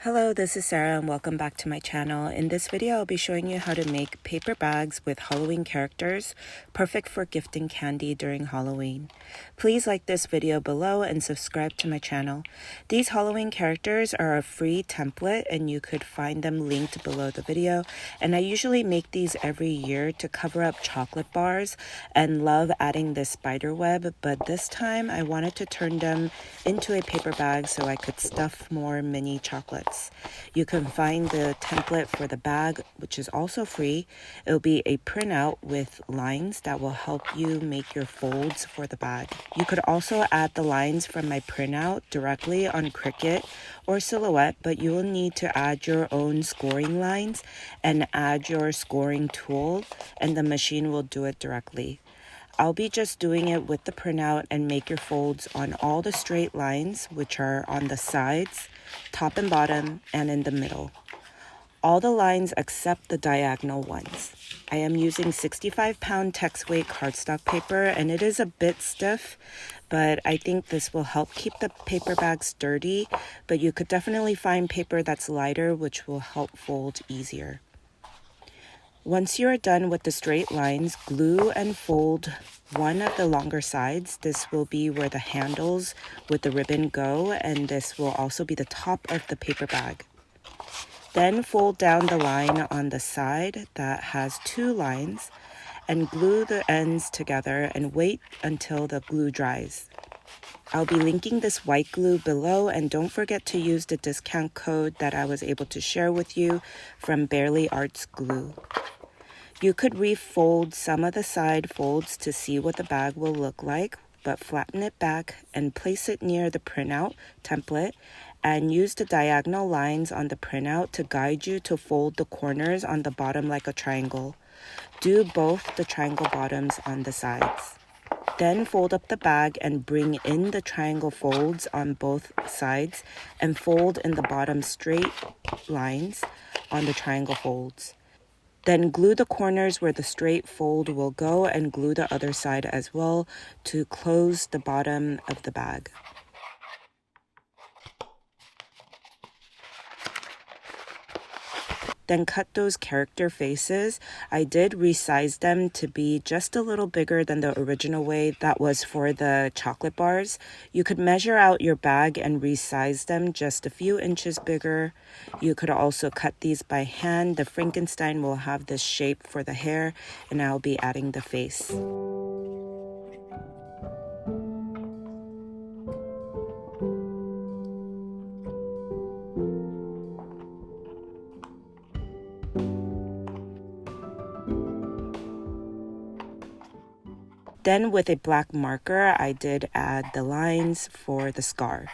Hello, this is Sarah and welcome back to my channel. In this video, I'll be showing you how to make paper bags with Halloween characters, perfect for gifting candy during Halloween. Please like this video below and subscribe to my channel. These Halloween characters are a free template and you could find them linked below the video. And I usually make these every year to cover up chocolate bars and love adding this spider web, but this time I wanted to turn them into a paper bag so I could stuff more mini chocolates. You can find the template for the bag, which is also free. It'll be a printout with lines that will help you make your folds for the bag. You could also add the lines from my printout directly on Cricut or Silhouette, but you will need to add your own scoring lines and add your scoring tool, and the machine will do it directly. I'll be just doing it with the printout and make your folds on all the straight lines, which are on the sides, top and bottom, and in the middle. All the lines except the diagonal ones. I am using 65-pound text weight cardstock paper, and it is a bit stiff, but I think this will help keep the paper bag sturdy, but you could definitely find paper that's lighter, which will help fold easier. Once you are done with the straight lines, glue and fold one of the longer sides. This will be where the handles with the ribbon go, and this will also be the top of the paper bag. Then fold down the line on the side that has two lines and glue the ends together and wait until the glue dries. I'll be linking this white glue below, and don't forget to use the discount code that I was able to share with you from Barely Arts Glue. You could refold some of the side folds to see what the bag will look like, but flatten it back and place it near the printout template and use the diagonal lines on the printout to guide you to fold the corners on the bottom like a triangle. Do both the triangle bottoms on the sides. Then fold up the bag and bring in the triangle folds on both sides and fold in the bottom straight lines on the triangle folds. Then glue the corners where the straight fold will go and glue the other side as well to close the bottom of the bag. Then cut those character faces. I did resize them to be just a little bigger than the original way that was for the chocolate bars. You could measure out your bag and resize them just a few inches bigger. You could also cut these by hand. The Frankenstein will have this shape for the hair, and I'll be adding the face. Then with a black marker, I did add the lines for the scar.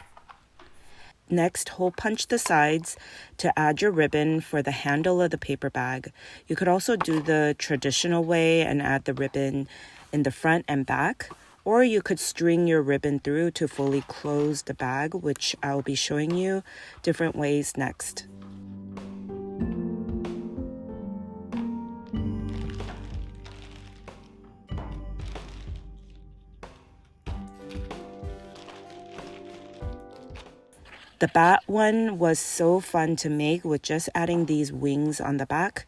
Next, hole punch the sides to add your ribbon for the handle of the paper bag. You could also do the traditional way and add the ribbon in the front and back, or you could string your ribbon through to fully close the bag, which I'll be showing you different ways next. The bat one was so fun to make with just adding these wings on the back.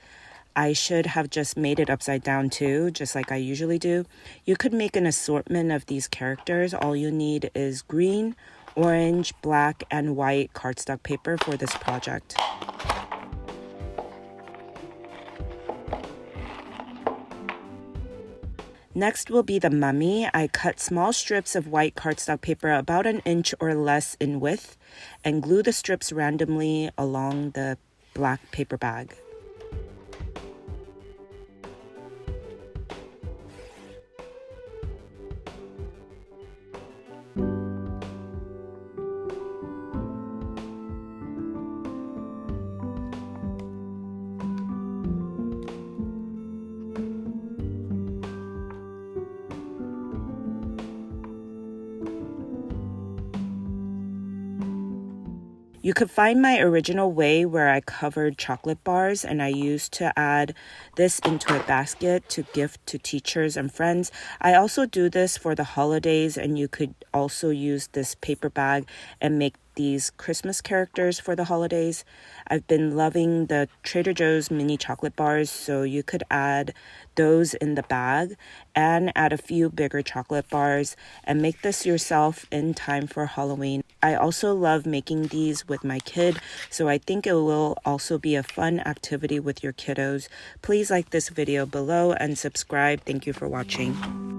I should have just made it upside down too, just like I usually do. You could make an assortment of these characters. All you need is green, orange, black, and white cardstock paper for this project. Next will be the mummy. I cut small strips of white cardstock paper about an inch or less in width and glue the strips randomly along the black paper bag. You could find my original way where I covered chocolate bars, and I used to add this into a basket to gift to teachers and friends. I also do this for the holidays, and you could also use this paper bag and make these Christmas characters for the holidays. I've been loving the Trader Joe's mini chocolate bars, so you could add those in the bag and add a few bigger chocolate bars and make this yourself in time for Halloween. I also love making these with my kid, so I think it will also be a fun activity with your kiddos. Please like this video below and subscribe. Thank you for watching.